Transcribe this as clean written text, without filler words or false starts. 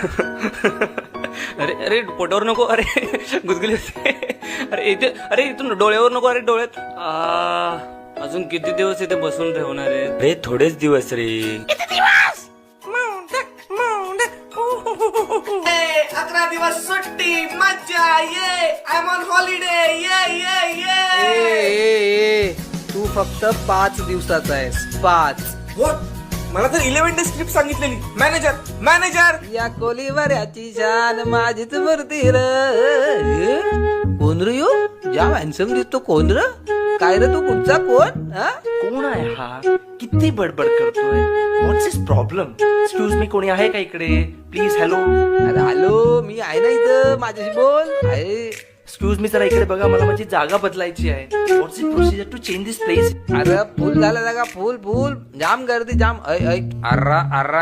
अरे अरे पोटावर नको, अरे गुदगुली होते. अरे इथे, अरे इथून डोळ्यावर नको, अरे डोळ्यात. अजून किती दिवस इथे बसून ठेवणार आहे? अरे थोडेच दिवस रे. 11 दिवस सुट्टी, मज्जा, ये आय एम ऑन हॉलिडे, ये. तू फक्त 5 दिवसाचा आहेस, 5. मला तर 11 डे स्क्रिप्ट सांगितलेली. मॅनेजर या कोलीवाऱ्याची शान माझीच मूर्ती र. कोण रे यो? जाम हॅन्सम दिसतो. कोण र? काय रे तू? कुठचा कोण? हा? कोण आहे हा? किती बडबड करतोय? व्हॉट्स इज प्रॉब्लेम? एक्सक्यूज मी, कोणी आहे का इकडे? प्लीज. हॅलो. अरे हॅलो, मी आहे ना इथं, माझ्याशी बोल. आहे. एक्सक्यूज मी, जरा इकडे बघा, मला माझी जागा बदलायची आहे. What's is procedure to change this place? अरे फुल झाला जागा, फुल जाम गर्दी, जाम. अर्रा